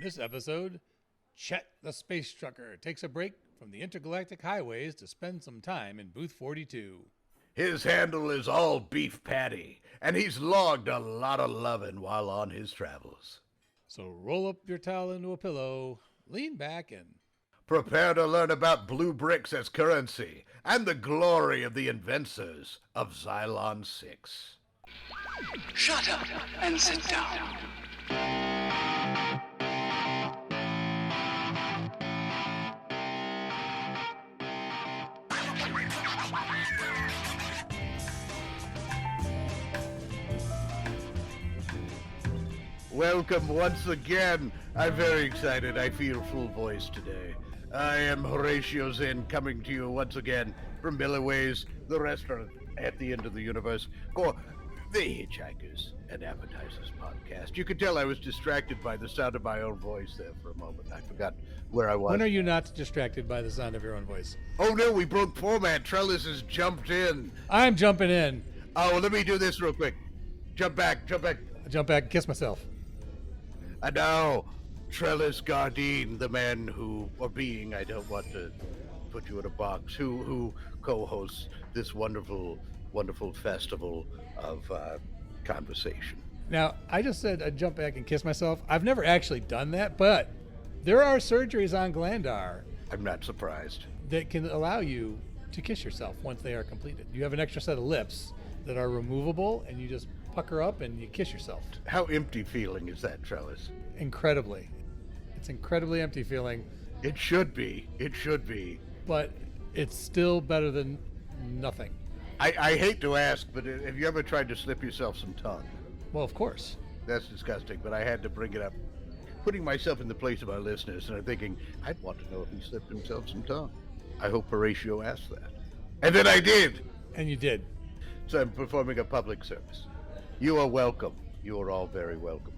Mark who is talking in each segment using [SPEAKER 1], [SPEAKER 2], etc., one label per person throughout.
[SPEAKER 1] this episode, Chet the Space Trucker takes a break from the intergalactic highways to spend some time in Booth 42.
[SPEAKER 2] His handle is all beef patty, and he's logged a lot of lovin' while on his travels.
[SPEAKER 1] So roll up your towel into a pillow, lean back, and
[SPEAKER 2] prepare to learn about blue bricks as currency and the glory of the inventors of Xylon 6.
[SPEAKER 3] Shut up and sit down.
[SPEAKER 2] Welcome once again. I'm very excited. I feel full voice today. I am Horatio Zinn, coming to you once again from Millyways, the restaurant at the end of the universe, or the Hitchhikers and Appetizers podcast. You could tell I was distracted by the sound of my own voice there for a moment. I forgot where I was.
[SPEAKER 1] When are you not distracted by the sound of your own voice?
[SPEAKER 2] Oh no, we broke format. Trellis has jumped in.
[SPEAKER 1] I'm jumping in.
[SPEAKER 2] Oh, well, let me do this real quick. Jump back.
[SPEAKER 1] I jump back and kiss myself.
[SPEAKER 2] And now, Trellis Gardeen, the man who, or being, I don't want to put you in a box, who co-hosts this wonderful, wonderful festival of conversation.
[SPEAKER 1] Now, I just said I'd jump back and kiss myself. I've never actually done that, but there are surgeries on Glandar
[SPEAKER 2] I'm not surprised.
[SPEAKER 1] that can allow you to kiss yourself once they are completed. You have an extra set of lips that are removable, and you just pucker up and you kiss yourself.
[SPEAKER 2] How empty feeling is that, Trellis?
[SPEAKER 1] Incredibly. It's incredibly empty feeling,
[SPEAKER 2] It should be. It should be.
[SPEAKER 1] but it's still better than nothing.
[SPEAKER 2] I hate to ask, but have you ever tried to slip yourself some tongue?
[SPEAKER 1] Well, of course.
[SPEAKER 2] That's disgusting, but I had to bring it up. Putting myself in the place of our listeners, and I'm thinking, I'd want to know if he slipped himself some tongue. I hope Horatio asked that. And then I did!
[SPEAKER 1] And you did.
[SPEAKER 2] So I'm performing a public service. You are welcome. You are all very welcome.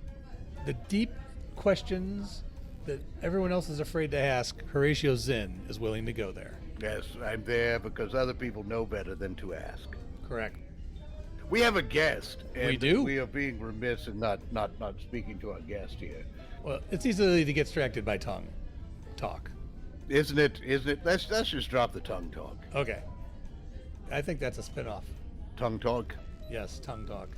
[SPEAKER 1] The deep questions that everyone else is afraid to ask, Horatio Zinn is willing to go there.
[SPEAKER 2] Yes, I'm there because other people know better than to ask.
[SPEAKER 1] Correct.
[SPEAKER 2] We have a guest. And
[SPEAKER 1] We do?
[SPEAKER 2] We are being remiss in not speaking to our guest here.
[SPEAKER 1] Well, it's easy to get distracted by tongue talk.
[SPEAKER 2] Isn't it? Let's just drop the tongue talk.
[SPEAKER 1] Okay. I think that's a spinoff.
[SPEAKER 2] Tongue talk?
[SPEAKER 1] Yes, tongue talk.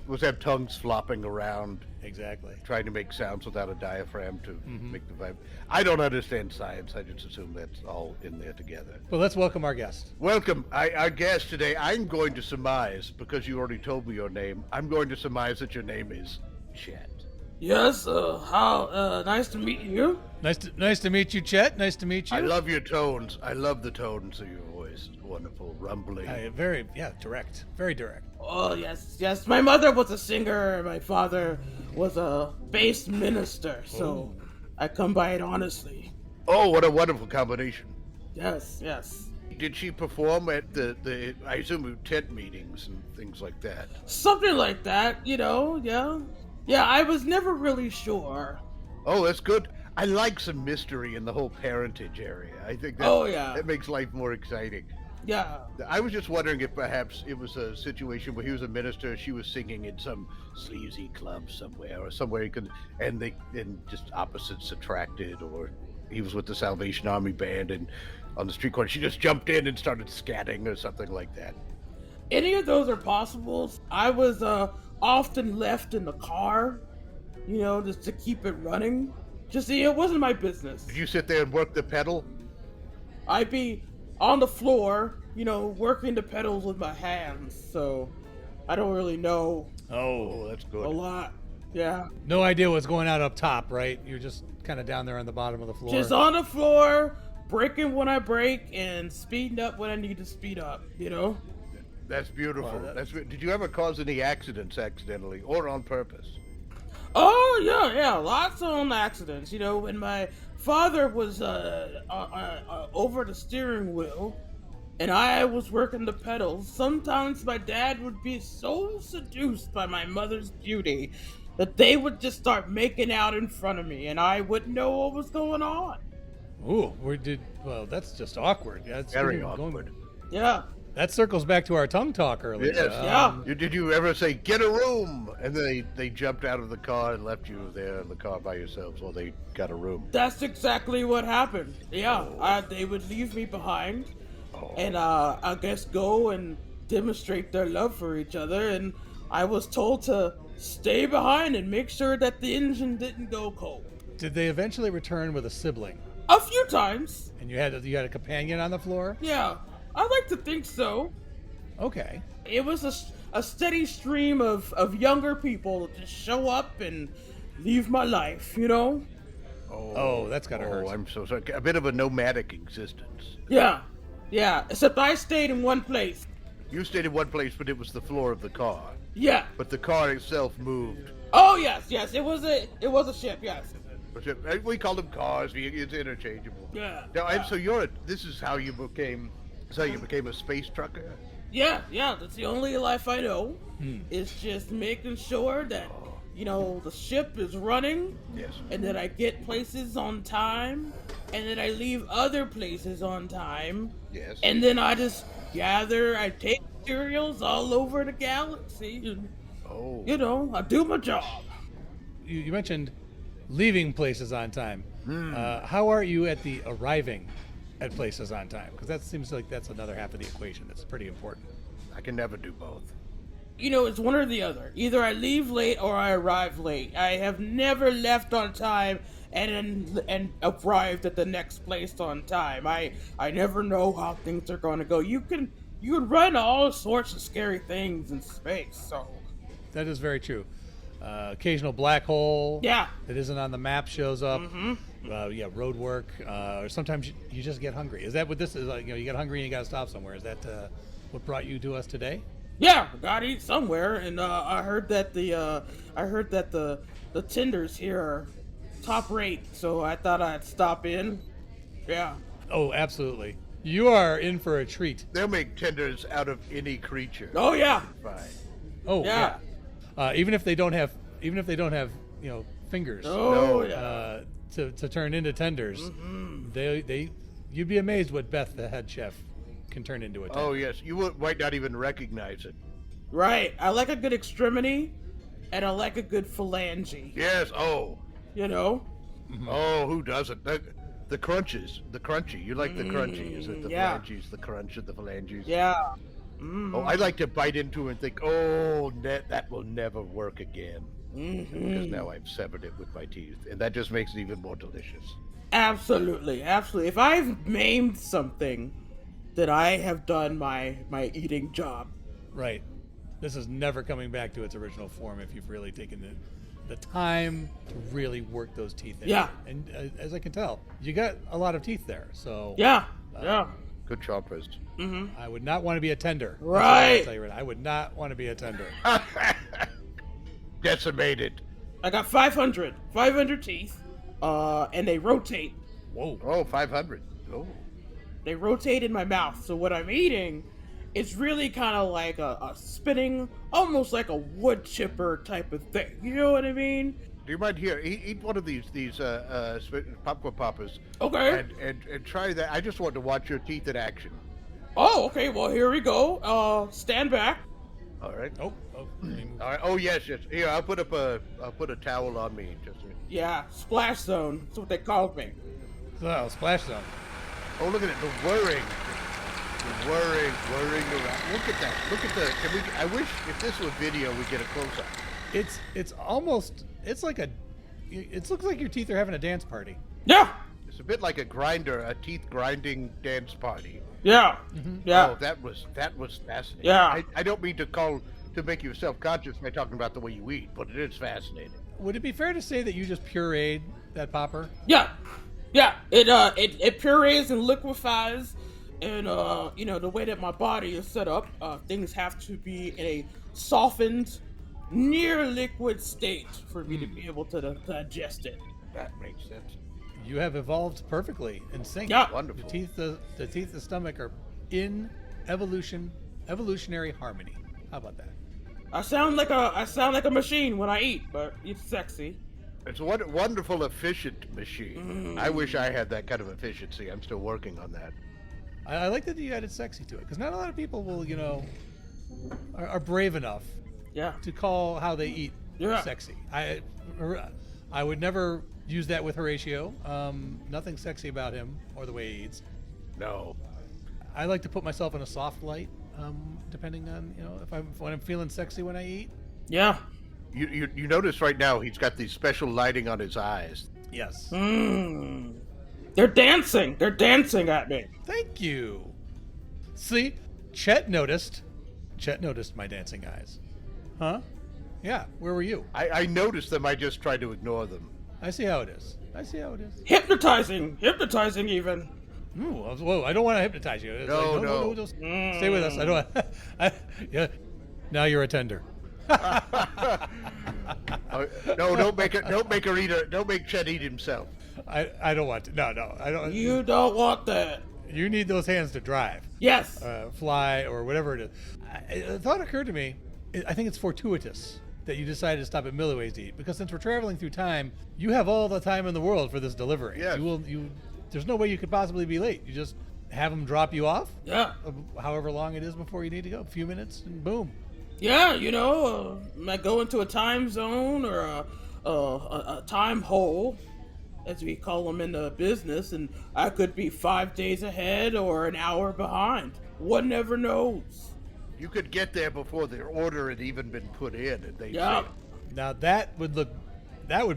[SPEAKER 2] Was that tongues flopping around,
[SPEAKER 1] Exactly.
[SPEAKER 2] trying to make sounds without a diaphragm to make the vibe? I don't understand science. I just assume that's all in there together.
[SPEAKER 1] Well, let's welcome our guest.
[SPEAKER 2] Welcome. Our guest today, I'm going to surmise, because you already told me your name, I'm going to surmise that your name is Chet.
[SPEAKER 4] Yes, nice to meet you.
[SPEAKER 1] Nice to meet you, Chet. Nice to meet you.
[SPEAKER 2] I love your tones. I love the tones of your voice. Wonderful, rumbling.
[SPEAKER 1] Direct. Very direct.
[SPEAKER 4] Oh, yes. My mother was a singer, and my father was a bass minister, so I come by it honestly.
[SPEAKER 2] Oh, what a wonderful combination.
[SPEAKER 4] Yes.
[SPEAKER 2] Did she perform at the I assume, tent meetings and things like that?
[SPEAKER 4] Something like that, yeah. Yeah, I was never really sure.
[SPEAKER 2] Oh, that's good. I like some mystery in the whole parentage area. I think that makes life more exciting.
[SPEAKER 4] Yeah.
[SPEAKER 2] I was just wondering if perhaps it was a situation where he was a minister, she was singing in some sleazy club somewhere, or somewhere he could, and just opposites attracted, or he was with the Salvation Army band, and on the street corner she just jumped in and started scatting or something like that.
[SPEAKER 4] Any of those are possible. I was often left in the car, just to keep it running. It wasn't my business.
[SPEAKER 2] Did you sit there and work the pedal?
[SPEAKER 4] I'd be on the floor, working the pedals with my hands, so I don't really know
[SPEAKER 2] Oh, that's good.
[SPEAKER 4] a lot. Yeah.
[SPEAKER 1] No idea what's going on up top, right? You're just kind of down there on the bottom of the floor.
[SPEAKER 4] Just on the floor, braking when I brake, and speeding up when I need to speed up,
[SPEAKER 2] That's beautiful.
[SPEAKER 1] Wow,
[SPEAKER 2] Did you ever cause any accidents accidentally or on purpose?
[SPEAKER 4] Oh, yeah, lots of accidents. When my father was over the steering wheel and I was working the pedals, sometimes my dad would be so seduced by my mother's beauty that they would just start making out in front of me and I wouldn't know what was going on.
[SPEAKER 1] Ooh, well, that's just awkward. That's
[SPEAKER 2] Very awkward.
[SPEAKER 4] Yeah.
[SPEAKER 1] That circles back to our tongue talk earlier.
[SPEAKER 2] Yes.
[SPEAKER 4] Yeah.
[SPEAKER 2] Did you ever say, get a room? And they jumped out of the car and left you there in the car by yourselves while they got a room.
[SPEAKER 4] That's exactly what happened. Yeah, they would leave me behind, and I guess go and demonstrate their love for each other. And I was told to stay behind and make sure that the engine didn't go cold.
[SPEAKER 1] Did they eventually return with a sibling?
[SPEAKER 4] A few times.
[SPEAKER 1] And you had a companion on the floor?
[SPEAKER 4] Yeah, I like to think so.
[SPEAKER 1] Okay.
[SPEAKER 4] It was a steady stream of younger people that just show up and leave my life, you know?
[SPEAKER 1] Oh, that's gotta hurt.
[SPEAKER 2] I'm so sorry. A bit of a nomadic existence.
[SPEAKER 4] Yeah, except I stayed in one place.
[SPEAKER 2] You stayed in one place, but it was the floor of the car.
[SPEAKER 4] Yeah.
[SPEAKER 2] But the car itself moved.
[SPEAKER 4] Oh, yes, it was a ship, yes.
[SPEAKER 2] We call them cars. It's interchangeable.
[SPEAKER 4] Yeah.
[SPEAKER 2] Now, and so this is how you became a space trucker?
[SPEAKER 4] Yeah, that's the only life I know. It's just making sure that, the ship is running.
[SPEAKER 2] Yes.
[SPEAKER 4] And that I get places on time. And that I leave other places on time.
[SPEAKER 2] Yes.
[SPEAKER 4] And then I just I take materials all over the galaxy. And, I do my job.
[SPEAKER 1] You mentioned leaving places on time. How are you at the arriving at places on time? Because that seems like that's another half of the equation that's pretty important.
[SPEAKER 2] I can never do both.
[SPEAKER 4] It's one or the other. Either I leave late or I arrive late. I have never left on time and arrived at the next place on time. I never know how things are going to go. You can run all sorts of scary things in space. So
[SPEAKER 1] that is very true. Occasional black hole
[SPEAKER 4] that
[SPEAKER 1] isn't on the map shows up. Road work, or sometimes you just get hungry. Is that what this is like? You get hungry and you got to stop somewhere. Is that what brought you to us today?
[SPEAKER 4] Yeah, gotta eat somewhere, and I heard that the tenders here are top rate, so I thought I'd stop in. Yeah.
[SPEAKER 1] Oh, absolutely. You are in for a treat.
[SPEAKER 2] They'll make tenders out of any creature.
[SPEAKER 4] Oh yeah.
[SPEAKER 2] Fine.
[SPEAKER 1] Oh
[SPEAKER 4] Yeah.
[SPEAKER 1] Even if they don't have fingers.
[SPEAKER 4] Oh
[SPEAKER 2] No.
[SPEAKER 4] yeah.
[SPEAKER 1] To turn into tenders, you'd be amazed what Beth, the head chef, can turn into a tender.
[SPEAKER 2] Oh yes, you might not even recognize it.
[SPEAKER 4] Right. I like a good extremity, and I like a good phalange.
[SPEAKER 2] Yes. Oh. Oh, who doesn't? The crunches, the crunchy. You like the crunchy? Is it the phalanges, the crunch of the phalanges?
[SPEAKER 4] Yeah.
[SPEAKER 2] Oh, I like to bite into it and think, oh, that will never work again. Because now I've severed it with my teeth, and that just makes it even more delicious.
[SPEAKER 4] Absolutely. If I've maimed something, then I have done my eating job.
[SPEAKER 1] Right. This is never coming back to its original form if you've really taken the time to really work those teeth in.
[SPEAKER 4] Yeah.
[SPEAKER 1] And as I can tell, you got a lot of teeth there. So
[SPEAKER 4] Yeah.
[SPEAKER 2] Good choppers.
[SPEAKER 1] I would not want to be a tender. That's what
[SPEAKER 4] Right.
[SPEAKER 1] I'll tell you right now. I would not want to be a tender.
[SPEAKER 2] Decimated.
[SPEAKER 4] I got 500 teeth, and they rotate.
[SPEAKER 1] Whoa.
[SPEAKER 2] Oh, 500. Oh.
[SPEAKER 4] They rotate in my mouth, so what I'm eating, it's really kind of like a spinning, almost like a wood chipper type of thing. You know what I mean?
[SPEAKER 2] Do you mind here? Eat one of these popcorn poppers.
[SPEAKER 4] Okay.
[SPEAKER 2] And try that. I just want to watch your teeth in action.
[SPEAKER 4] Oh, okay. Well, here we go. Stand back.
[SPEAKER 2] All right.
[SPEAKER 1] Oh. Let me move.
[SPEAKER 2] All right. Oh yes. Here, I'll put a towel on me. Just.
[SPEAKER 4] Yeah, splash zone. That's what they called me.
[SPEAKER 1] Oh, splash zone.
[SPEAKER 2] Oh, look at it. The whirring. The whirring around. Look at that. Look at the. I wish if this was video, we'd get a close up.
[SPEAKER 1] It's almost. It looks like your teeth are having a dance party.
[SPEAKER 4] Yeah.
[SPEAKER 2] It's a bit like a teeth grinding dance party.
[SPEAKER 4] Yeah. Yeah.
[SPEAKER 2] Oh, that was fascinating.
[SPEAKER 4] Yeah.
[SPEAKER 2] I don't mean to make you self-conscious by talking about the way you eat, but it is fascinating.
[SPEAKER 1] Would it be fair to say that you just pureed that popper?
[SPEAKER 4] Yeah. It purees and liquefies, and the way that my body is set up, things have to be in a softened, near liquid state for me to be able to digest it.
[SPEAKER 2] That makes sense.
[SPEAKER 1] You have evolved perfectly in sync.
[SPEAKER 4] Yeah.
[SPEAKER 2] Wonderful.
[SPEAKER 1] The teeth, the stomach are in evolutionary harmony. How about that?
[SPEAKER 4] I sound like a machine when I eat, but it's sexy.
[SPEAKER 2] It's a wonderful, efficient machine. I wish I had that kind of efficiency. I'm still working on that.
[SPEAKER 1] I like that you added sexy to it, because not a lot of people will, are brave enough
[SPEAKER 4] Yeah.
[SPEAKER 1] to call how they eat sexy. I would never use that with Horatio. Nothing sexy about him or the way he eats.
[SPEAKER 2] No.
[SPEAKER 1] I like to put myself in a soft light, depending on when I'm feeling sexy when I eat.
[SPEAKER 4] Yeah.
[SPEAKER 2] You notice right now he's got these special lighting on his eyes.
[SPEAKER 1] Yes.
[SPEAKER 4] They're dancing. They're dancing at me.
[SPEAKER 1] Thank you. See, Chet noticed my dancing eyes. Huh? Yeah. Where were you?
[SPEAKER 2] I noticed them. I just tried to ignore them.
[SPEAKER 1] I see how it is.
[SPEAKER 4] Hypnotizing even.
[SPEAKER 1] Ooh, whoa! I don't want to hypnotize you. It's
[SPEAKER 2] No.
[SPEAKER 1] Just stay with us. I don't. Yeah. Now you're a tender.
[SPEAKER 2] No, don't make her eat her. Don't make Chet eat himself.
[SPEAKER 1] I don't want to. No, I don't.
[SPEAKER 4] You don't want that.
[SPEAKER 1] You need those hands to drive.
[SPEAKER 4] Yes.
[SPEAKER 1] Fly or whatever it is. A thought occurred to me. I think it's fortuitous that you decided to stop at Millyways to eat, because since we're traveling through time, you have all the time in the world for this delivery.
[SPEAKER 2] Yes.
[SPEAKER 1] There's no way you could possibly be late. You just have them drop you off.
[SPEAKER 4] Yeah.
[SPEAKER 1] However long it is before you need to go. A few minutes and boom.
[SPEAKER 4] Yeah, might go into a time zone or a time hole, as we call them in the business, and I could be 5 days ahead or an hour behind. One never knows.
[SPEAKER 2] You could get there before the order had even been put in, and they
[SPEAKER 4] Yeah.
[SPEAKER 2] say,
[SPEAKER 1] Now that would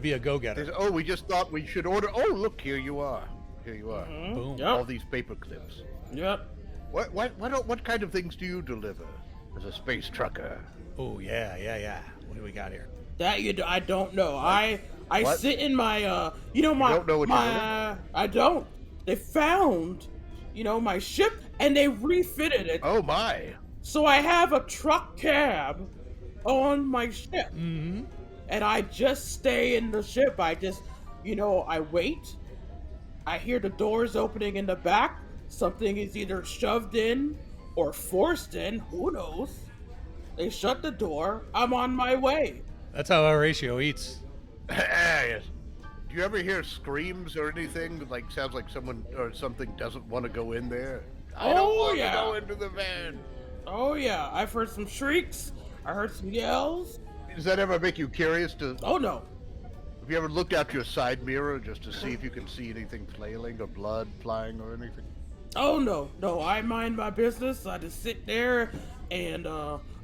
[SPEAKER 1] be a go-getter.
[SPEAKER 2] "Oh, we just thought we should order. Oh, look, here you are.
[SPEAKER 1] Boom.
[SPEAKER 4] Yep.
[SPEAKER 2] All these paper clips.
[SPEAKER 4] Yep.
[SPEAKER 2] What kind of things do you deliver as a space trucker?"
[SPEAKER 1] Oh yeah. What do we got here?
[SPEAKER 4] That I don't know. I
[SPEAKER 2] What?
[SPEAKER 4] sit in my my
[SPEAKER 2] don't know what you're
[SPEAKER 4] my I don't. They found my ship and they refitted it.
[SPEAKER 2] Oh my!
[SPEAKER 4] So I have a truck cab on my ship.
[SPEAKER 1] Mm-hmm.
[SPEAKER 4] And I just stay in the ship. I just I wait. I hear the doors opening in the back. Something is either shoved in or forced in. Who knows? They shut the door. I'm on my way.
[SPEAKER 1] That's how Horatio eats.
[SPEAKER 2] Yes. Do you ever hear screams or anything? Like, sounds like someone or something doesn't want to go in there. I don't
[SPEAKER 4] Oh,
[SPEAKER 2] want
[SPEAKER 4] yeah.
[SPEAKER 2] to go into the van.
[SPEAKER 4] Oh yeah, I've heard some shrieks. I heard some yells.
[SPEAKER 2] Does that ever make you curious to?
[SPEAKER 4] Oh no.
[SPEAKER 2] Have you ever looked out your side mirror just to see if you can see anything flailing or blood flying or anything?
[SPEAKER 4] Oh no. I mind my business. I just sit there and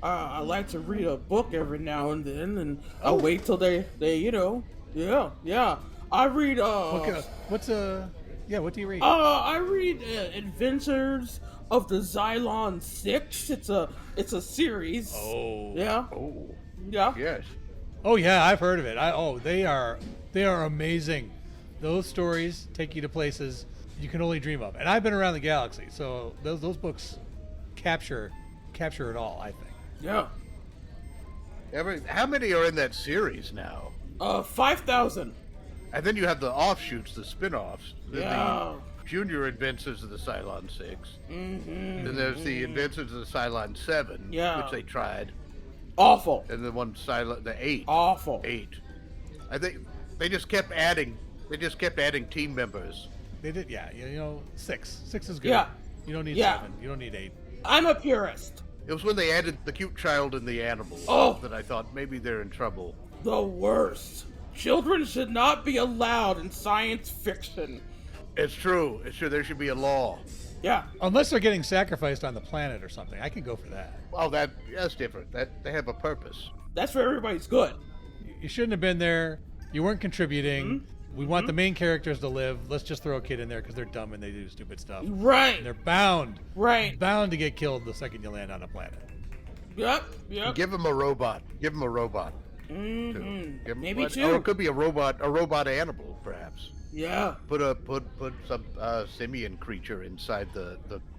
[SPEAKER 4] I like to read a book every now and then, and I wait till they yeah. I read
[SPEAKER 1] What do you read?
[SPEAKER 4] I read Adventures of the Xylon 6. It's a series.
[SPEAKER 1] Oh.
[SPEAKER 4] Yeah.
[SPEAKER 2] Oh,
[SPEAKER 4] Yeah.
[SPEAKER 2] yes.
[SPEAKER 1] Oh yeah, I've heard of it. They are amazing. Those stories take you to places you can only dream of. And I've been around the galaxy, so those books capture it all, I think.
[SPEAKER 4] Yeah.
[SPEAKER 2] How many are in that series now?
[SPEAKER 4] 5,000.
[SPEAKER 2] And then you have the offshoots, the spin-offs.
[SPEAKER 4] Yeah.
[SPEAKER 2] The Junior Adventures of the Cylon 6.
[SPEAKER 4] Mm-hmm.
[SPEAKER 2] Then there's the Adventures of the Cylon 7,
[SPEAKER 4] Yeah.
[SPEAKER 2] which they tried.
[SPEAKER 4] Awful.
[SPEAKER 2] And the one the 8.
[SPEAKER 4] Awful.
[SPEAKER 2] 8. I think they just kept adding team members.
[SPEAKER 1] They did, yeah. 6. 6 is good.
[SPEAKER 4] Yeah.
[SPEAKER 1] You don't need
[SPEAKER 4] Yeah.
[SPEAKER 1] 7. You don't need 8.
[SPEAKER 4] I'm a purist.
[SPEAKER 2] It was when they added the cute child and the animal that I thought maybe they're in trouble.
[SPEAKER 4] The worst. Children should not be allowed in science fiction.
[SPEAKER 2] It's true. There should be a law.
[SPEAKER 4] Yeah.
[SPEAKER 1] Unless they're getting sacrificed on the planet or something. I can go for that.
[SPEAKER 2] Oh, that's different. That they have a purpose.
[SPEAKER 4] That's for everybody's good.
[SPEAKER 1] You shouldn't have been there. You weren't contributing.
[SPEAKER 4] Mm-hmm.
[SPEAKER 1] We want the main characters to live. Let's just throw a kid in there because they're dumb and they do stupid stuff.
[SPEAKER 4] Right.
[SPEAKER 1] And they're bound
[SPEAKER 4] Right.
[SPEAKER 1] to get killed the second you land on a planet.
[SPEAKER 4] Yep.
[SPEAKER 2] Give them a robot.
[SPEAKER 4] Mm-hmm. Maybe
[SPEAKER 2] Or it
[SPEAKER 4] two.
[SPEAKER 2] could be a robot animal, perhaps.
[SPEAKER 4] Yeah.
[SPEAKER 2] Put some simian creature inside the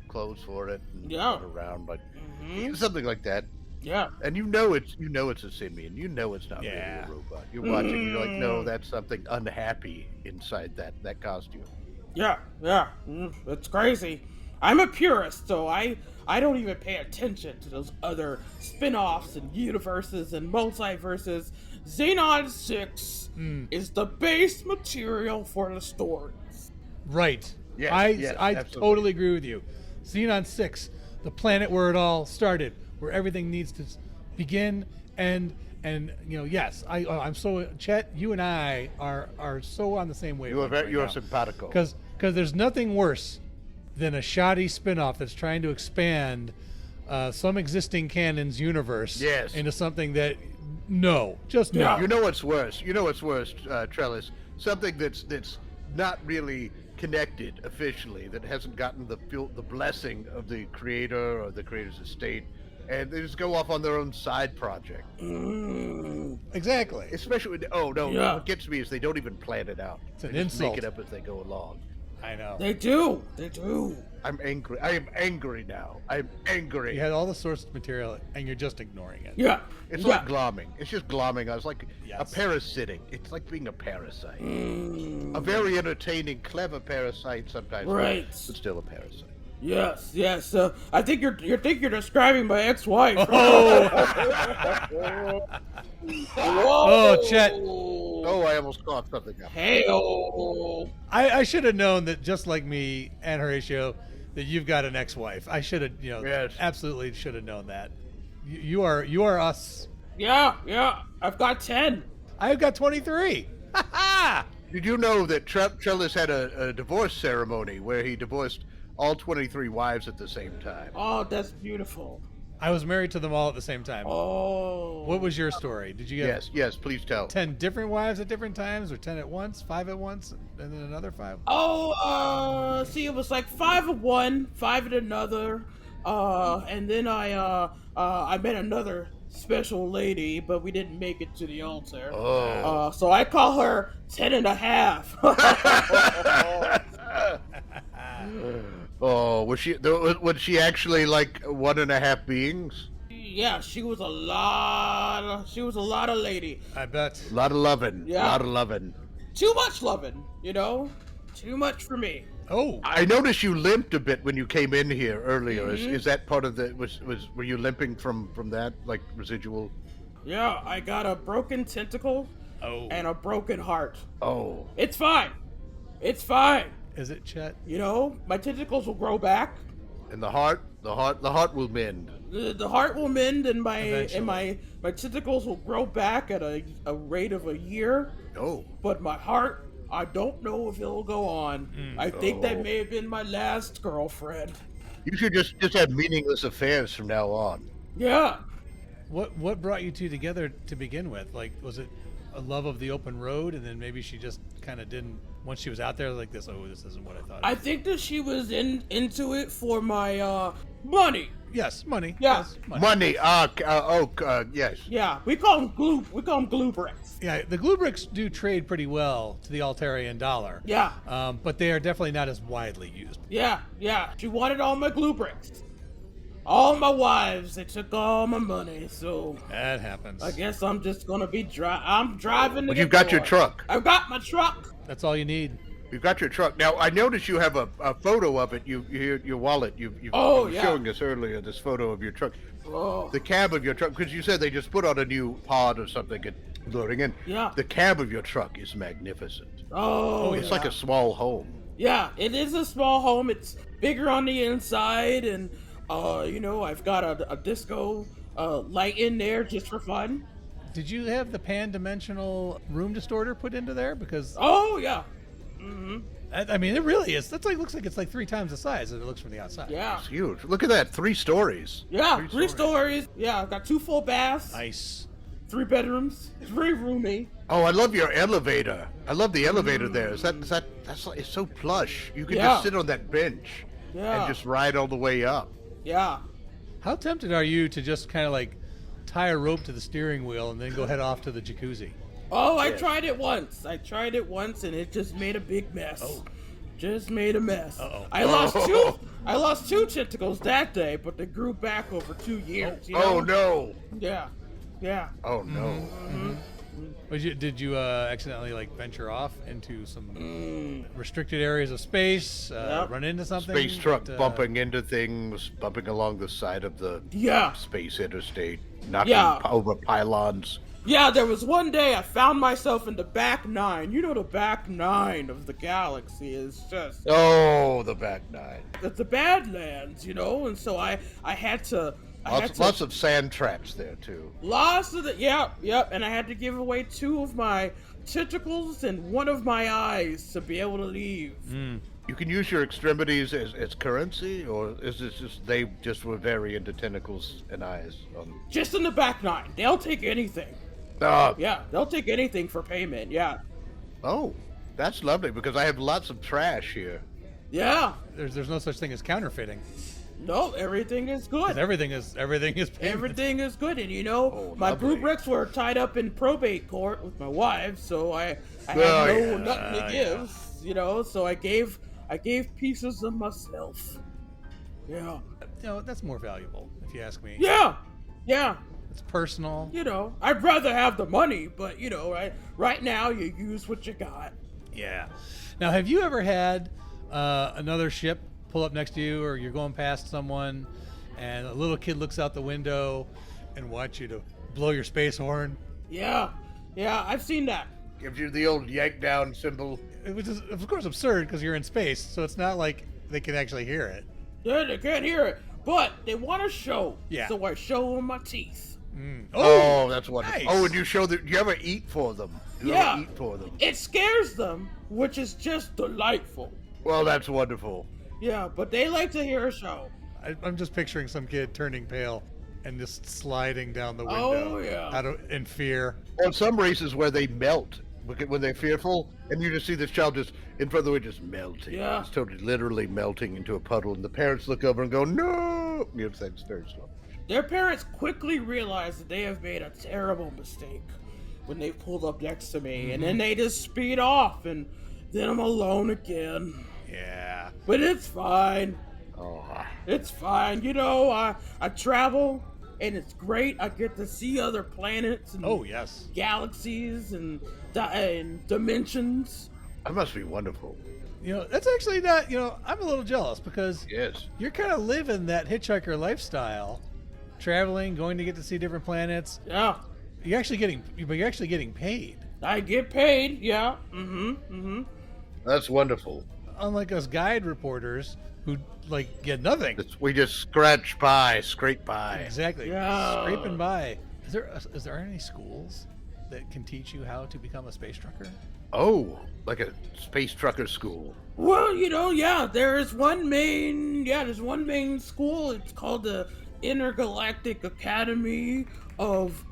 [SPEAKER 2] clothes for it. And
[SPEAKER 4] Yeah.
[SPEAKER 2] put it around, something like that.
[SPEAKER 4] Yeah.
[SPEAKER 2] And it's a simian. You know it's not really
[SPEAKER 1] Yeah.
[SPEAKER 2] a robot. You're watching. You're like, no, that's something unhappy inside that costume.
[SPEAKER 4] Yeah. It's crazy. I'm a purist, so I don't even pay attention to those other spin-offs and universes and multiverses. Xenon 6 is the base material for the stories.
[SPEAKER 1] Right.
[SPEAKER 2] Yes,
[SPEAKER 1] I
[SPEAKER 2] yes, absolutely.
[SPEAKER 1] totally agree with you. Xenon 6, the planet where it all started, where everything needs to begin and yes, I'm so Chet, you and I are so on the same wavelength.
[SPEAKER 2] You are simpatico.
[SPEAKER 1] Because there's nothing worse than a shoddy spin-off that's trying to expand some existing canon's universe into something that no.
[SPEAKER 2] You know what's worse? Trellis? Something that's not really connected officially, that hasn't gotten the blessing of the creator or the creator's estate, and they just go off on their own side project.
[SPEAKER 1] Exactly.
[SPEAKER 2] Especially what gets me is they don't even plan it out.
[SPEAKER 1] It's an
[SPEAKER 2] they just
[SPEAKER 1] insult.
[SPEAKER 2] make it up as they go along.
[SPEAKER 1] I know.
[SPEAKER 4] They do.
[SPEAKER 2] I'm angry. I am angry now. I'm angry.
[SPEAKER 1] You had all the source material and you're just ignoring it.
[SPEAKER 4] Yeah.
[SPEAKER 2] It's like glomming. It's just glomming. I was like a
[SPEAKER 1] Yes.
[SPEAKER 2] parasiting. It's like being a parasite. A very entertaining, clever parasite sometimes.
[SPEAKER 4] Right.
[SPEAKER 2] But still a parasite.
[SPEAKER 4] Yes. I think you're describing my ex-wife.
[SPEAKER 1] Oh, Chet.
[SPEAKER 2] Oh, I almost caught something up.
[SPEAKER 4] Hey-oh.
[SPEAKER 1] I should have known that, just like me and Horatio, that you've got an ex-wife. I should have, absolutely should have known that. You are us.
[SPEAKER 4] Yeah. I've got 10.
[SPEAKER 1] I've got 23. Ha ha!
[SPEAKER 2] Did you know that Trellis had a divorce ceremony where he divorced all 23 wives at the same time?
[SPEAKER 4] Oh, that's beautiful.
[SPEAKER 1] I was married to them all at the same time.
[SPEAKER 4] Oh.
[SPEAKER 1] What was your story? Did you get
[SPEAKER 2] Yes, please tell.
[SPEAKER 1] 10 different wives at different times, or 10 at once, 5 at once, and then another 5?
[SPEAKER 4] Oh, see, it was like 5 at one, 5 at another, and then I met another special lady, but we didn't make it to the altar.
[SPEAKER 2] Oh.
[SPEAKER 4] So I call her 10 and a half.
[SPEAKER 2] Oh, was she actually like 1.5 beings?
[SPEAKER 4] Yeah, she was a lot of lady.
[SPEAKER 1] I bet.
[SPEAKER 2] A lot of loving.
[SPEAKER 4] Yeah.
[SPEAKER 2] A lot of loving.
[SPEAKER 4] Too much loving, too much for me.
[SPEAKER 1] Oh.
[SPEAKER 2] I noticed you limped a bit when you came in here earlier. Is that part of the were you limping from that, like residual?
[SPEAKER 4] Yeah, I got a broken tentacle and a broken heart.
[SPEAKER 2] Oh.
[SPEAKER 4] It's fine.
[SPEAKER 1] Is it Chet?
[SPEAKER 4] My tentacles will grow back.
[SPEAKER 2] And the heart will mend.
[SPEAKER 4] The heart will mend, and
[SPEAKER 1] Eventually.
[SPEAKER 4] my tentacles will grow back at a rate of a year.
[SPEAKER 2] Oh.
[SPEAKER 4] But my heart, I don't know if it'll go on. I think that may have been my last girlfriend.
[SPEAKER 2] You should just have meaningless affairs from now on.
[SPEAKER 4] Yeah.
[SPEAKER 1] What brought you two together to begin with? Like, was it a love of the open road, and then maybe she just kind of didn't, once she was out there like this, this isn't what I thought.
[SPEAKER 4] I think that she was into it for my money.
[SPEAKER 1] Yes, money.
[SPEAKER 4] Yeah.
[SPEAKER 1] Yes, money.
[SPEAKER 2] Money. Yes.
[SPEAKER 4] Yeah, we call them glue bricks.
[SPEAKER 1] Yeah, the glue bricks do trade pretty well to the Altarian dollar.
[SPEAKER 4] Yeah.
[SPEAKER 1] But they are definitely not as widely used.
[SPEAKER 4] Yeah. She wanted all my glue bricks. All my wives, they took all my money, so
[SPEAKER 1] That happens.
[SPEAKER 4] I guess I'm just gonna be I'm driving.
[SPEAKER 2] But you've got your truck.
[SPEAKER 4] I've got my truck.
[SPEAKER 1] That's all you need.
[SPEAKER 2] You've got your truck. Now, I noticed you have a photo of it. Your wallet. You
[SPEAKER 4] Oh,
[SPEAKER 2] were
[SPEAKER 4] yeah.
[SPEAKER 2] showing us earlier this photo of your truck.
[SPEAKER 4] Oh.
[SPEAKER 2] The cab of your truck, because you said they just put on a new pod or something and loading in.
[SPEAKER 4] Yeah.
[SPEAKER 2] The cab of your truck is magnificent.
[SPEAKER 4] Oh,
[SPEAKER 2] It's like a small home.
[SPEAKER 4] Yeah, it is a small home. It's bigger on the inside, and I've got a disco light in there just for fun.
[SPEAKER 1] Did you have the pan-dimensional room distorter put into there? Because
[SPEAKER 4] Oh yeah.
[SPEAKER 1] I mean, it really is. That's like, looks like it's like 3 times the size as it looks from the outside.
[SPEAKER 4] Yeah.
[SPEAKER 2] It's huge. Look at that. 3 stories.
[SPEAKER 4] Yeah, 3 stories. Yeah, I've got 2 full baths,
[SPEAKER 1] Nice.
[SPEAKER 4] 3 bedrooms. It's very roomy.
[SPEAKER 2] Oh, I love your elevator. I love the elevator there. It's so plush. You can
[SPEAKER 4] Yeah.
[SPEAKER 2] just sit on that bench
[SPEAKER 4] Yeah.
[SPEAKER 2] and just ride all the way up.
[SPEAKER 4] Yeah.
[SPEAKER 1] How tempted are you to just kind of like tie a rope to the steering wheel and then go head off to the jacuzzi?
[SPEAKER 4] Oh, I tried it once. And it just made a big mess.
[SPEAKER 1] Oh.
[SPEAKER 4] Just made a mess.
[SPEAKER 1] Uh-oh.
[SPEAKER 4] I lost two tentacles that day, but they grew back over 2 years.
[SPEAKER 2] Oh, no.
[SPEAKER 4] Yeah. Yeah.
[SPEAKER 2] Oh, no.
[SPEAKER 1] Did you accidentally like venture off into some restricted areas of space?
[SPEAKER 4] Yep.
[SPEAKER 1] Run into something?
[SPEAKER 2] Space truck
[SPEAKER 1] that,
[SPEAKER 2] bumping into things, bumping along the side of the
[SPEAKER 4] Yeah.
[SPEAKER 2] space interstate, knocking
[SPEAKER 4] Yeah.
[SPEAKER 2] over pylons.
[SPEAKER 4] Yeah, there was one day I found myself in the back nine. You know, the back nine of the galaxy is just
[SPEAKER 2] Oh, the back nine.
[SPEAKER 4] the Badlands, you know, and so I had to.
[SPEAKER 2] Lots of sand traps there too.
[SPEAKER 4] Lots of the yep, and I had to give away 2 of my tentacles and 1 of my eyes to be able to leave.
[SPEAKER 2] You can use your extremities as currency, or is this just they just were very into tentacles and eyes?
[SPEAKER 4] Just in the back nine, they'll take anything. Yeah, they'll take anything for payment. Yeah.
[SPEAKER 2] Oh, that's lovely because I have lots of trash here.
[SPEAKER 4] Yeah.
[SPEAKER 1] There's no such thing as counterfeiting.
[SPEAKER 4] No, everything is good.
[SPEAKER 1] Everything is payment.
[SPEAKER 4] Everything is good, and you know, my
[SPEAKER 2] lovely.
[SPEAKER 4] Beeblebrox were tied up in probate court with my wife, so I had nothing to give. You know, so I gave pieces of myself. Yeah.
[SPEAKER 1] You know, that's more valuable, if you ask me.
[SPEAKER 4] Yeah.
[SPEAKER 1] It's personal.
[SPEAKER 4] You know, I'd rather have the money, but you know, right now you use what you got.
[SPEAKER 1] Yeah. Now, have you ever had another ship pull up next to you, or you're going past someone, and a little kid looks out the window and wants you to blow your space horn?
[SPEAKER 4] Yeah, I've seen that.
[SPEAKER 2] Gives you the old yank down symbol.
[SPEAKER 1] Which is, of course, absurd because you're in space, so it's not like they can actually hear it.
[SPEAKER 4] Yeah, they can't hear it, but they want to show.
[SPEAKER 1] Yeah.
[SPEAKER 4] So I show them my teeth.
[SPEAKER 2] Oh, that's wonderful.
[SPEAKER 1] nice.
[SPEAKER 2] Oh, and you show that you ever eat for them.
[SPEAKER 4] Yeah.
[SPEAKER 2] Eat for them.
[SPEAKER 4] It scares them, which is just delightful.
[SPEAKER 2] Well, that's wonderful.
[SPEAKER 4] Yeah, but they like to hear a show.
[SPEAKER 1] I'm just picturing some kid turning pale and just sliding down the window.
[SPEAKER 4] Oh, yeah.
[SPEAKER 1] In fear.
[SPEAKER 2] On some races where they melt when they're fearful, and you just see this child just in front of the way just melting.
[SPEAKER 4] Yeah.
[SPEAKER 2] It's totally literally melting into a puddle, and the parents look over and go, "No!" You know, it's very slow.
[SPEAKER 4] Their parents quickly realize that they have made a terrible mistake when they pulled up next to me, and then they just speed off, and then I'm alone again.
[SPEAKER 1] Yeah.
[SPEAKER 4] But it's fine.
[SPEAKER 2] Oh.
[SPEAKER 4] It's fine. You know, I travel, and it's great. I get to see other planets and
[SPEAKER 1] Oh, yes.
[SPEAKER 4] galaxies and dimensions.
[SPEAKER 2] That must be wonderful.
[SPEAKER 1] You know, that's actually not, I'm a little jealous because
[SPEAKER 2] Yes.
[SPEAKER 1] you're kind of living that hitchhiker lifestyle, traveling, going to get to see different planets.
[SPEAKER 4] Yeah.
[SPEAKER 1] You're actually getting paid.
[SPEAKER 4] I get paid. Yeah.
[SPEAKER 2] That's wonderful.
[SPEAKER 1] Unlike us guide reporters who get nothing.
[SPEAKER 2] We just scrape by.
[SPEAKER 1] Exactly.
[SPEAKER 4] Yeah.
[SPEAKER 1] Scraping by. Is there any schools that can teach you how to become a space trucker?
[SPEAKER 2] Oh, like a space trucker school.
[SPEAKER 4] Well, there's one main school. It's called the Intergalactic Academy of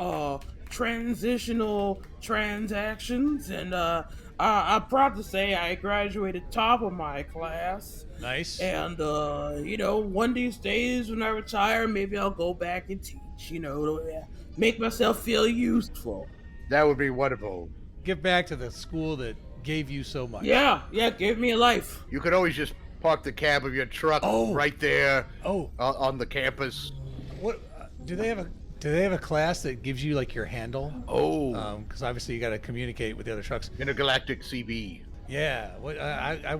[SPEAKER 4] Transitional Transactions, and I'm proud to say I graduated top of my class.
[SPEAKER 1] Nice.
[SPEAKER 4] And one of these days when I retire, maybe I'll go back and teach. To make myself feel useful.
[SPEAKER 2] That would be wonderful.
[SPEAKER 1] Give back to the school that gave you so much.
[SPEAKER 4] Yeah, gave me a life.
[SPEAKER 2] You could always just park the cab of your truck right there. On the campus.
[SPEAKER 1] What do they have a class that gives you your handle?
[SPEAKER 2] Oh.
[SPEAKER 1] Because obviously you got to communicate with the other trucks.
[SPEAKER 2] Intergalactic CB.
[SPEAKER 1] Yeah. What? I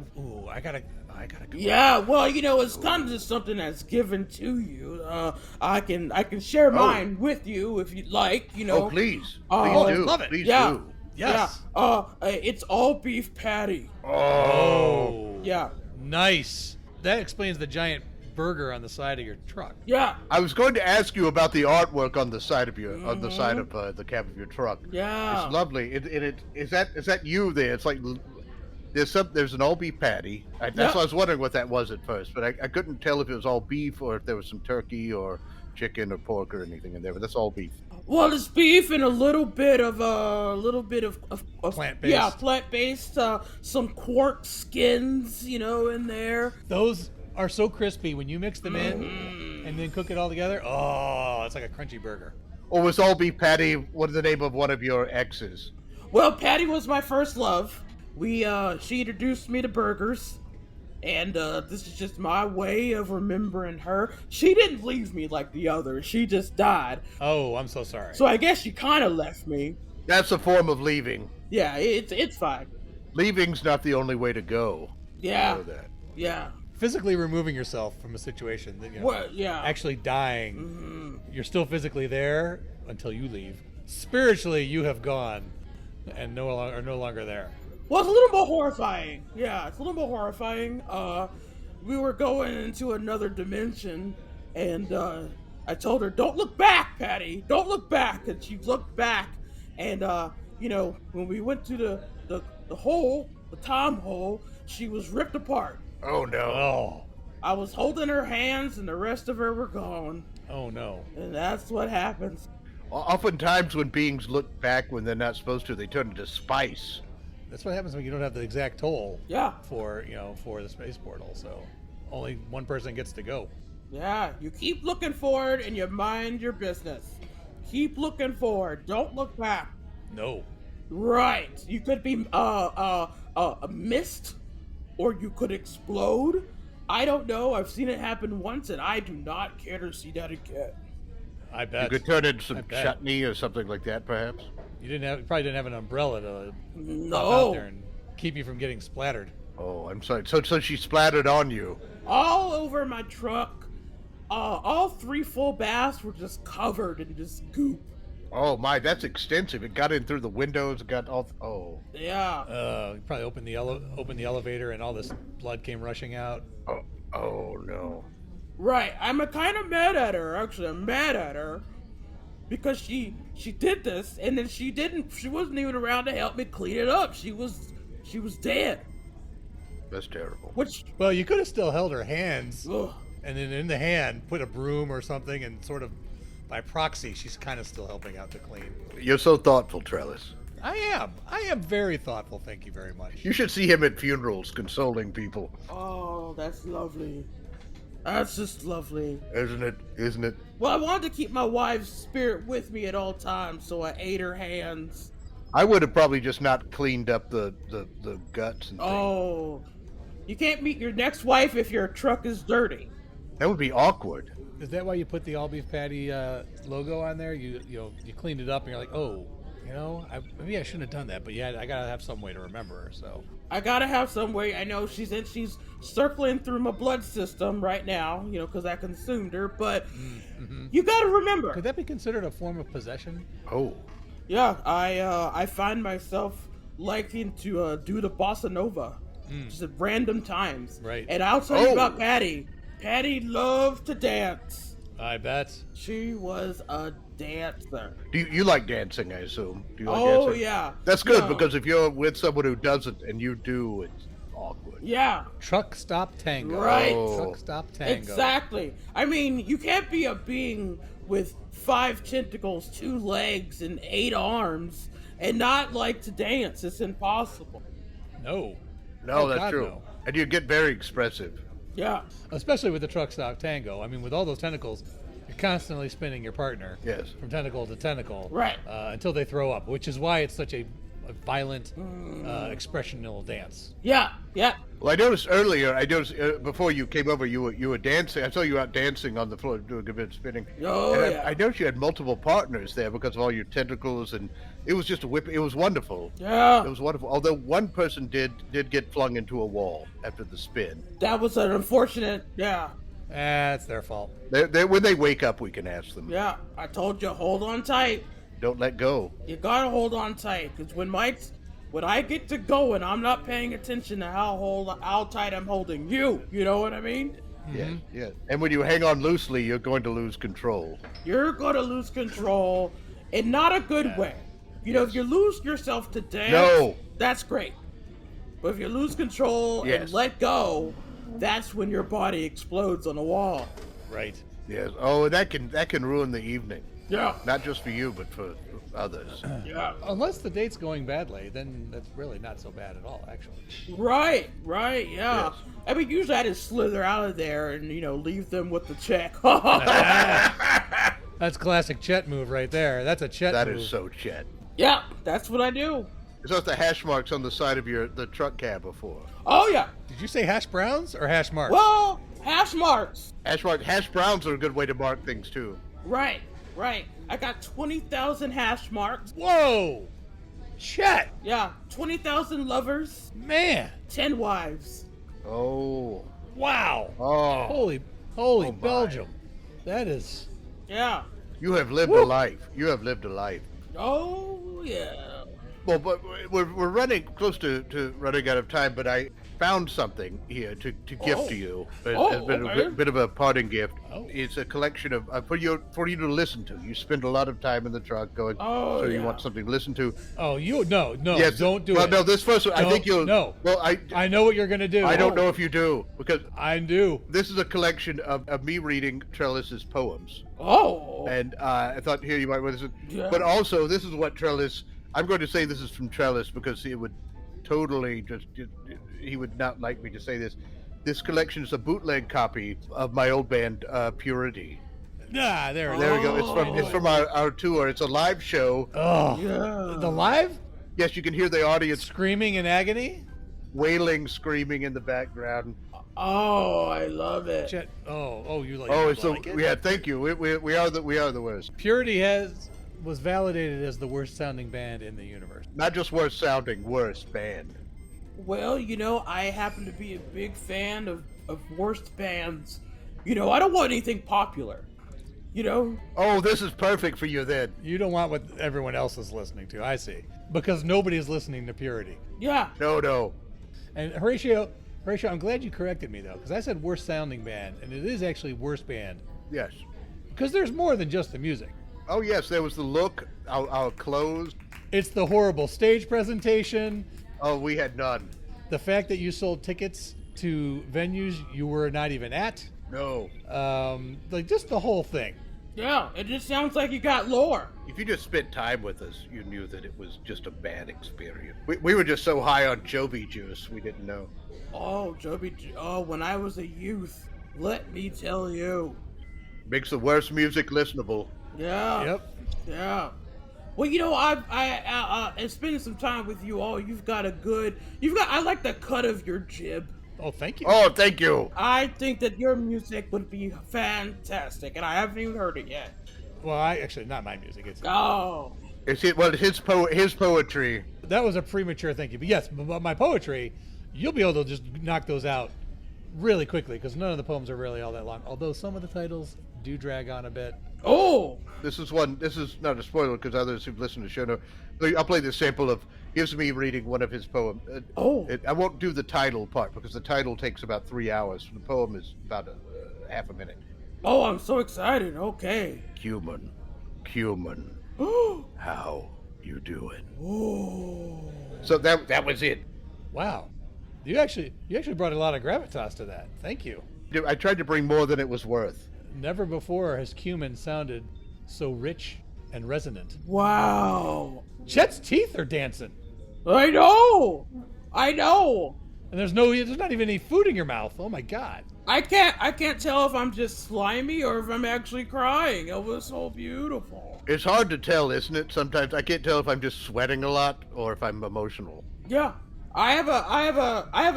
[SPEAKER 1] gotta go.
[SPEAKER 4] Yeah. Well, it's kind of just something that's given to you. I can share mine with you if you'd like.
[SPEAKER 2] Oh, please. Please do.
[SPEAKER 1] Love it.
[SPEAKER 2] Please
[SPEAKER 4] Yeah.
[SPEAKER 2] do.
[SPEAKER 1] Yes.
[SPEAKER 4] Yeah. It's all beef patty.
[SPEAKER 2] Oh.
[SPEAKER 4] Yeah.
[SPEAKER 1] Nice. That explains the giant burger on the side of your truck.
[SPEAKER 4] Yeah.
[SPEAKER 2] I was going to ask you about the artwork on the side of the cab of your truck.
[SPEAKER 4] Yeah.
[SPEAKER 2] It's lovely. Is that you there? It's like there's an all beef patty. That's what I was wondering what that was at first, but I couldn't tell if it was all beef or if there was some turkey or chicken or pork or anything in there. But that's all beef.
[SPEAKER 4] Well, it's beef and a little bit of
[SPEAKER 1] Plant-based.
[SPEAKER 4] Yeah, plant-based. Some quark skins, in there.
[SPEAKER 1] Those are so crispy when you mix them in and then cook it all together. Oh, it's like a crunchy burger.
[SPEAKER 2] Or was all beef patty what is the name of one of your exes?
[SPEAKER 4] Well, Patty was my first love. She introduced me to burgers, and this is just my way of remembering her. She didn't leave me like the others. She just died.
[SPEAKER 1] Oh, I'm so sorry.
[SPEAKER 4] So I guess she kind of left me.
[SPEAKER 2] That's a form of leaving.
[SPEAKER 4] Yeah, it's fine.
[SPEAKER 2] Leaving's not the only way to go.
[SPEAKER 4] Yeah.
[SPEAKER 2] You know that.
[SPEAKER 4] Yeah.
[SPEAKER 1] Physically removing yourself from a situation that
[SPEAKER 4] Well, yeah.
[SPEAKER 1] actually dying. You're still physically there until you leave. spiritually you have gone and are no longer there.
[SPEAKER 4] Well, it's a little more horrifying. Yeah, it's a little more horrifying. We were going into another dimension, and I told her, "Don't look back, Patty. Don't look back." And she looked back, and when we went to the hole, the time hole, she was ripped apart.
[SPEAKER 2] Oh no.
[SPEAKER 1] Oh.
[SPEAKER 4] I was holding her hands, and the rest of her were gone.
[SPEAKER 1] Oh no.
[SPEAKER 4] And that's what happens.
[SPEAKER 2] Oftentimes when beings look back when they're not supposed to, they turn into spice.
[SPEAKER 1] That's what happens when you don't have the exact toll.
[SPEAKER 4] Yeah.
[SPEAKER 1] For the space portal. So only one person gets to go.
[SPEAKER 4] Yeah, you keep looking forward and you mind your business. Keep looking forward. Don't look back.
[SPEAKER 1] No.
[SPEAKER 4] Right. You could be missed, or you could explode. I don't know. I've seen it happen once, and I do not care to see that again.
[SPEAKER 1] I bet.
[SPEAKER 2] You could turn into some chutney or something like that, perhaps.
[SPEAKER 1] You probably didn't have an umbrella to pop out there and keep you from getting splattered.
[SPEAKER 2] Oh, I'm sorry. So she splattered on you.
[SPEAKER 4] All over my truck. All 3 full baths were just covered in just goop.
[SPEAKER 2] Oh my, that's extensive. It got in through the windows. It got all. Oh.
[SPEAKER 4] Yeah.
[SPEAKER 1] You probably opened the elevator and all this blood came rushing out.
[SPEAKER 2] Oh no.
[SPEAKER 4] Right. I'm kind of mad at her. Actually, I'm mad at her because she did this, and then she wasn't even around to help me clean it up. She was dead.
[SPEAKER 2] That's terrible.
[SPEAKER 1] Well, you could have still held her hands,
[SPEAKER 4] Ugh.
[SPEAKER 1] and then in the hand put a broom or something, and sort of by proxy, she's kind of still helping out to clean.
[SPEAKER 2] You're so thoughtful, Trellis.
[SPEAKER 1] I am very thoughtful. Thank you very much.
[SPEAKER 2] You should see him at funerals, consoling people.
[SPEAKER 4] Oh, that's lovely. That's just lovely.
[SPEAKER 2] Isn't it?
[SPEAKER 4] Well, I wanted to keep my wife's spirit with me at all times, so I ate her hands.
[SPEAKER 2] I would have probably just not cleaned up the guts and things.
[SPEAKER 4] Oh, you can't meet your next wife if your truck is dirty.
[SPEAKER 2] That would be awkward.
[SPEAKER 1] Is that why you put the all beef patty logo on there? You cleaned it up and you're like, oh, maybe I shouldn't have done that, but yeah, I gotta have some way to remember her. So
[SPEAKER 4] I gotta have some way. I know she's circling through my blood system right now, because I consumed her. But you gotta remember.
[SPEAKER 1] Could that be considered a form of possession?
[SPEAKER 2] Oh.
[SPEAKER 4] Yeah, I find myself liking to do the bossa nova, just at random times.
[SPEAKER 1] Right.
[SPEAKER 4] And I'll tell you about Patty. Patty loved to dance.
[SPEAKER 1] I bet.
[SPEAKER 4] She was a dancer.
[SPEAKER 2] Do you like dancing, I assume? Do you like dancing?
[SPEAKER 4] Yeah.
[SPEAKER 2] That's good,
[SPEAKER 4] Yeah.
[SPEAKER 2] because if you're with someone who doesn't and you do, it's awkward.
[SPEAKER 4] Yeah.
[SPEAKER 1] Truck stop tango.
[SPEAKER 4] Right.
[SPEAKER 1] Truck stop tango.
[SPEAKER 4] Exactly. I mean, you can't be a being with 5 tentacles, 2 legs, and 8 arms and not like to dance. It's impossible.
[SPEAKER 1] No.
[SPEAKER 2] No,
[SPEAKER 1] Oh,
[SPEAKER 2] that's
[SPEAKER 1] God,
[SPEAKER 2] true.
[SPEAKER 1] no.
[SPEAKER 2] And you get very expressive.
[SPEAKER 4] Yeah.
[SPEAKER 1] Especially with the truck stop tango. I mean, with all those tentacles, you're constantly spinning your partner.
[SPEAKER 2] Yes.
[SPEAKER 1] From tentacle to tentacle.
[SPEAKER 4] Right.
[SPEAKER 1] Until they throw up, which is why it's such a violent, expressional dance.
[SPEAKER 4] Yeah. Yeah.
[SPEAKER 2] Well, I noticed earlier, before you came over, you were dancing. I saw you out dancing on the floor, doing a bit of spinning.
[SPEAKER 4] Oh,
[SPEAKER 2] And
[SPEAKER 4] yeah.
[SPEAKER 2] I noticed you had multiple partners there because of all your tentacles, and it was just it was wonderful.
[SPEAKER 4] Yeah.
[SPEAKER 2] It was wonderful. Although one person did get flung into a wall after the spin.
[SPEAKER 4] That was an unfortunate. Yeah.
[SPEAKER 1] That's their fault.
[SPEAKER 2] When they wake up, we can ask them.
[SPEAKER 4] Yeah. I told you, hold on tight.
[SPEAKER 2] Don't let go.
[SPEAKER 4] You gotta hold on tight, because when I get to going, I'm not paying attention to how tight I'm holding you. You know what I mean?
[SPEAKER 2] Yeah, yeah. And when you hang on loosely, you're going to lose control.
[SPEAKER 4] You're gonna lose control, in not a good way. If you lose yourself to dance,
[SPEAKER 2] No.
[SPEAKER 4] that's great. But if you lose control
[SPEAKER 2] Yes.
[SPEAKER 4] and let go, that's when your body explodes on the wall.
[SPEAKER 1] Right.
[SPEAKER 2] Yes. Oh, that can ruin the evening.
[SPEAKER 4] Yeah.
[SPEAKER 2] Not just for you, but for others.
[SPEAKER 4] Yeah.
[SPEAKER 1] Unless the date's going badly, then that's really not so bad at all, actually.
[SPEAKER 4] Right, yeah.
[SPEAKER 2] Yes.
[SPEAKER 4] I mean, usually I just slither out of there and, leave them with the check.
[SPEAKER 1] That's classic Chet move right there. That's a Chet
[SPEAKER 2] That
[SPEAKER 1] move.
[SPEAKER 2] is so Chet.
[SPEAKER 4] Yeah, that's what I do.
[SPEAKER 2] Is that the hash marks on the side of the truck cab before?
[SPEAKER 4] Oh, yeah.
[SPEAKER 1] Did you say hash browns or hash marks?
[SPEAKER 4] Well, hash marks.
[SPEAKER 2] Hash browns are a good way to mark things too.
[SPEAKER 4] Right. I got 20,000 hash marks.
[SPEAKER 1] Whoa! Chet!
[SPEAKER 4] Yeah, 20,000 lovers,
[SPEAKER 1] Man!
[SPEAKER 4] 10 wives.
[SPEAKER 2] Oh.
[SPEAKER 1] Wow!
[SPEAKER 2] Oh.
[SPEAKER 1] Holy
[SPEAKER 2] Oh, my.
[SPEAKER 1] Belgium. That is...
[SPEAKER 4] Yeah.
[SPEAKER 2] You have lived a life. You have lived a life.
[SPEAKER 4] Oh, yeah.
[SPEAKER 2] Well, but we're running close to running out of time, but I found something here to gift to you. It's been
[SPEAKER 4] okay.
[SPEAKER 2] a bit of a parting gift.
[SPEAKER 1] Oh.
[SPEAKER 2] It's a collection of for you to listen to. You spend a lot of time in the truck going,
[SPEAKER 4] Oh,
[SPEAKER 2] so you
[SPEAKER 4] yeah.
[SPEAKER 2] want something to listen to.
[SPEAKER 1] Oh, no,
[SPEAKER 2] Yes,
[SPEAKER 1] don't do
[SPEAKER 2] well,
[SPEAKER 1] it.
[SPEAKER 2] no, this first one, I think you'll.
[SPEAKER 1] No.
[SPEAKER 2] Well,
[SPEAKER 1] I know what you're gonna do.
[SPEAKER 2] I don't know if you do, because
[SPEAKER 1] I do.
[SPEAKER 2] this is a collection of me reading Trellis's poems.
[SPEAKER 4] Oh.
[SPEAKER 2] And I thought here you might want to.
[SPEAKER 4] Yeah.
[SPEAKER 2] But also, this is what Trellis. I'm going to say this is from Trellis because it would totally he would not like me to say this. This collection is a bootleg copy of my old band Purity.
[SPEAKER 1] Ah, there
[SPEAKER 2] There we go. It's from our tour. It's a live show.
[SPEAKER 1] Oh,
[SPEAKER 4] Yeah.
[SPEAKER 1] the live
[SPEAKER 2] Yes, you can hear the audience
[SPEAKER 1] screaming in agony.
[SPEAKER 2] wailing, screaming in the background.
[SPEAKER 4] Oh, I love it.
[SPEAKER 1] Chet, you like?
[SPEAKER 2] Oh,
[SPEAKER 1] you
[SPEAKER 2] it's so
[SPEAKER 1] like it?
[SPEAKER 2] yeah. Thank you. We are the worst.
[SPEAKER 1] Purity was validated as the worst sounding band in the universe.
[SPEAKER 2] Not just worst sounding, worst band.
[SPEAKER 4] Well, I happen to be a big fan of worst bands. I don't want anything popular.
[SPEAKER 2] Oh, this is perfect for you then.
[SPEAKER 1] You don't want what everyone else is listening to. I see, because nobody is listening to Purity.
[SPEAKER 4] Yeah.
[SPEAKER 2] No.
[SPEAKER 1] And Horatio, I'm glad you corrected me though, because I said worst sounding band, and it is actually worst band,
[SPEAKER 2] Yes.
[SPEAKER 1] because there's more than just the music.
[SPEAKER 2] Oh yes, there was the look, our clothes.
[SPEAKER 1] It's the horrible stage presentation,
[SPEAKER 2] Oh, we had none.
[SPEAKER 1] the fact that you sold tickets to venues you were not even at,
[SPEAKER 2] No.
[SPEAKER 1] like just the whole thing.
[SPEAKER 4] Yeah. It just sounds like you got lore.
[SPEAKER 2] If you just spent time with us, you knew that it was just a bad experience. We were just so high on Joby juice, we didn't know.
[SPEAKER 4] Oh, Joby. Oh, when I was a youth, let me tell you.
[SPEAKER 2] Makes the worst music listenable.
[SPEAKER 4] Yeah.
[SPEAKER 1] Yep.
[SPEAKER 4] Yeah. Well, I spending some time with you all. I like the cut of your jib.
[SPEAKER 1] Oh, thank you.
[SPEAKER 2] Oh, thank you.
[SPEAKER 4] I think that your music would be fantastic, and I haven't even heard it yet.
[SPEAKER 1] Well, actually not my music. It's
[SPEAKER 4] Oh.
[SPEAKER 2] It's his poetry.
[SPEAKER 1] that was a premature thank you, but yes, but my poetry, you'll be able to just knock those out really quickly because none of the poems are really all that long. Although some of the titles do drag on a bit.
[SPEAKER 4] Oh.
[SPEAKER 2] This is not a spoiler because others who've listened to the show know. I'll play the sample of here's me reading one of his poems. I won't do the title part because the title takes about 3 hours. The poem is about half a minute.
[SPEAKER 4] Oh, I'm so excited. Okay.
[SPEAKER 2] Human, how you doing?
[SPEAKER 4] Oh.
[SPEAKER 2] So that was it.
[SPEAKER 1] Wow, you actually brought a lot of gravitas to that. Thank you.
[SPEAKER 2] I tried to bring more than it was worth.
[SPEAKER 1] Never before has cumin sounded so rich and resonant.
[SPEAKER 4] Wow.
[SPEAKER 1] Chet's teeth are dancing,
[SPEAKER 4] I know.
[SPEAKER 1] and there's not even any food in your mouth. Oh my God.
[SPEAKER 4] I can't tell if I'm just slimy or if I'm actually crying. It was so beautiful.
[SPEAKER 2] It's hard to tell, isn't it? Sometimes I can't tell if I'm just sweating a lot or if I'm emotional.
[SPEAKER 4] Yeah. I have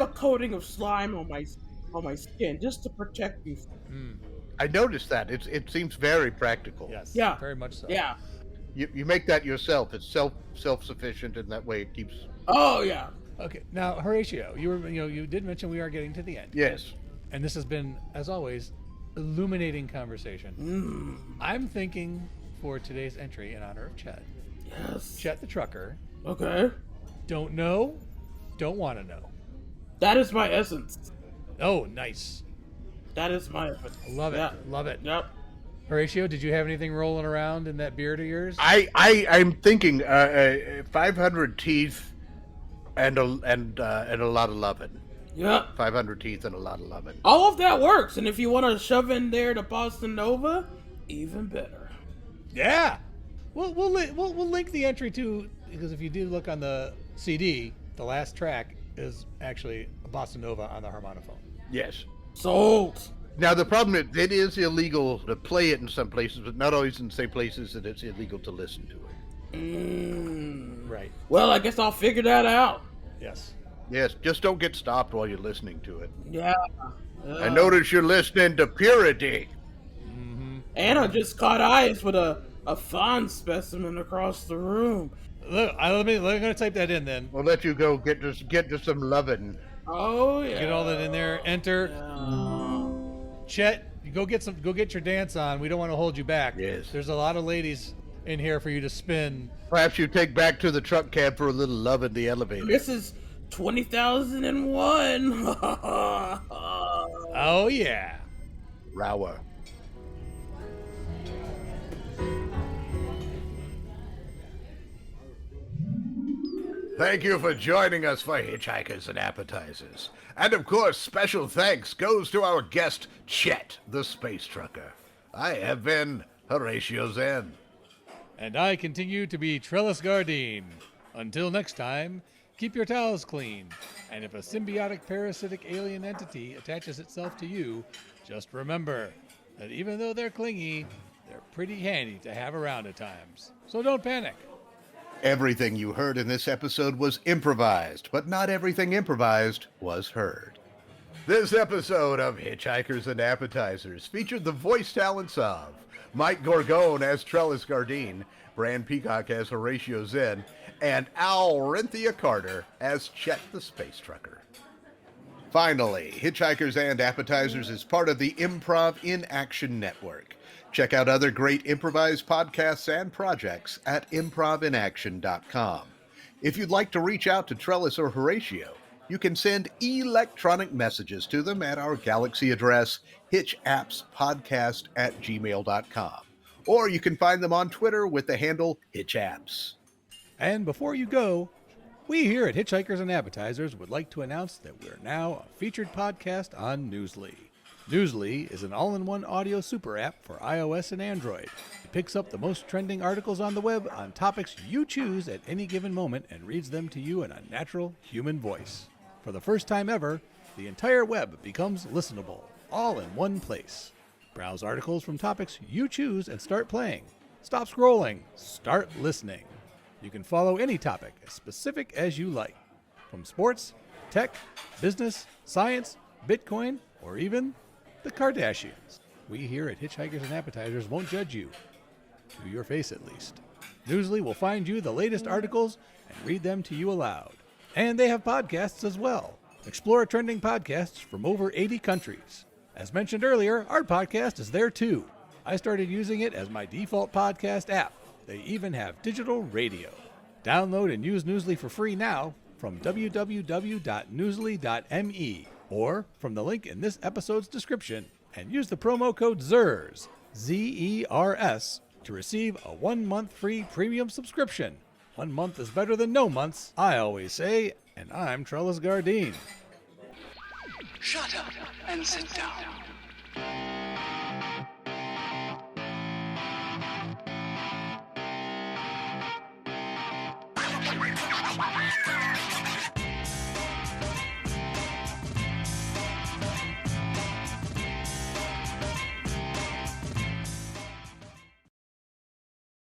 [SPEAKER 4] a coating of slime on my skin just to protect me.
[SPEAKER 2] I noticed that. It seems very practical.
[SPEAKER 1] Yes.
[SPEAKER 4] Yeah.
[SPEAKER 1] Very much so.
[SPEAKER 4] Yeah.
[SPEAKER 2] You make that yourself. It's self-sufficient, and that way it keeps.
[SPEAKER 4] Oh yeah.
[SPEAKER 1] Okay. Now, Horatio, you did mention we are getting to the end.
[SPEAKER 2] Yes.
[SPEAKER 1] And this has been, as always, illuminating conversation. I'm thinking for today's entry in honor of Chet.
[SPEAKER 4] Yes.
[SPEAKER 1] Chet the trucker.
[SPEAKER 4] Okay.
[SPEAKER 1] Don't know, don't want to know.
[SPEAKER 4] That is my essence.
[SPEAKER 1] Oh, nice.
[SPEAKER 4] That is my essence.
[SPEAKER 1] Love it.
[SPEAKER 4] Yeah.
[SPEAKER 1] Love it.
[SPEAKER 4] Yep.
[SPEAKER 1] Horatio, did you have anything rolling around in that beard of yours?
[SPEAKER 2] I'm thinking 500 teeth and a lot of lovin'.
[SPEAKER 4] Yep.
[SPEAKER 2] 500 teeth and a lot of lovin'.
[SPEAKER 4] All of that works, and if you want to shove in there the Boston Nova, even better.
[SPEAKER 1] Yeah. We'll link the entry to, because if you do look on the CD, the last track is actually a bossa nova on the harmonophone.
[SPEAKER 2] Yes.
[SPEAKER 4] Sold.
[SPEAKER 2] Now the problem is it is illegal to play it in some places, but not always in the same places that it's illegal to listen to it.
[SPEAKER 1] Right.
[SPEAKER 4] Well, I guess I'll figure that out.
[SPEAKER 1] Yes.
[SPEAKER 2] Yes, just don't get stopped while you're listening to it.
[SPEAKER 4] Yeah.
[SPEAKER 2] I notice you're listening to Purity.
[SPEAKER 4] And I just caught eyes with a fine specimen across the room.
[SPEAKER 1] Look, I'm gonna type that in then.
[SPEAKER 2] We'll let you go get to some lovin'.
[SPEAKER 4] Oh yeah.
[SPEAKER 1] Get all that in there. Enter. Chet, you go get your dance on. We don't want to hold you back.
[SPEAKER 2] Yes.
[SPEAKER 1] There's a lot of ladies in here for you to spin.
[SPEAKER 2] Perhaps you take back to the truck cab for a little love in the elevator.
[SPEAKER 4] This is 20,001.
[SPEAKER 1] Oh, yeah.
[SPEAKER 2] Rower. Thank you for joining us for Hitchhikers and Appetizers. And of course, special thanks goes to our guest, Chet, the space trucker. I have been Horatio Zinn.
[SPEAKER 1] And I continue to be Trellis Gardeen. Until next time, keep your towels clean. And if a symbiotic parasitic alien entity attaches itself to you, just remember that even though they're clingy, they're pretty handy to have around at times. So don't panic.
[SPEAKER 2] Everything you heard in this episode was improvised, but not everything improvised was heard. This episode of Hitchhikers and Appetizers featured the voice talents of Mike Gorgone as Trellis Gardeen, Bran Peacock as Horatio Zinn, and Al Renthia Carter as Chet the Space Trucker. Finally, Hitchhikers and Appetizers is part of the Improv in Action Network. Check out other great improvised podcasts and projects at improvinaction.com. If you'd like to reach out to Trellis or Horatio, you can send electronic messages to them at our Galaxy address, hitchappspodcast@gmail.com. Or you can find them on Twitter with the handle hitchapps.
[SPEAKER 1] And before you go, we here at Hitchhikers and Appetizers would like to announce that we're now a featured podcast on Newsly. Newsly is an all-in-one audio super app for iOS and Android. It picks up the most trending articles on the web on topics you choose at any given moment and reads them to you in a natural human voice. For the first time ever, the entire web becomes listenable, all in one place. Browse articles from topics you choose and start playing. Stop scrolling, start listening. You can follow any topic as specific as you like, from sports, tech, business, science, Bitcoin, or even the Kardashians. We here at Hitchhikers and Appetizers won't judge you, to your face at least. Newsly will find you the latest articles and read them to you aloud. And they have podcasts as well. Explore trending podcasts from over 80 countries. As mentioned earlier, our podcast is there too. I started using it as my default podcast app. They even have digital radio. Download and use Newsly for free now from www.newsly.me or from the link in this episode's description, and use the promo code ZERS, Z-E-R-S, to receive a 1-month free premium subscription. 1 month is better than no months, I always say, and I'm Trellis Gardeen.
[SPEAKER 3] Shut up and sit down.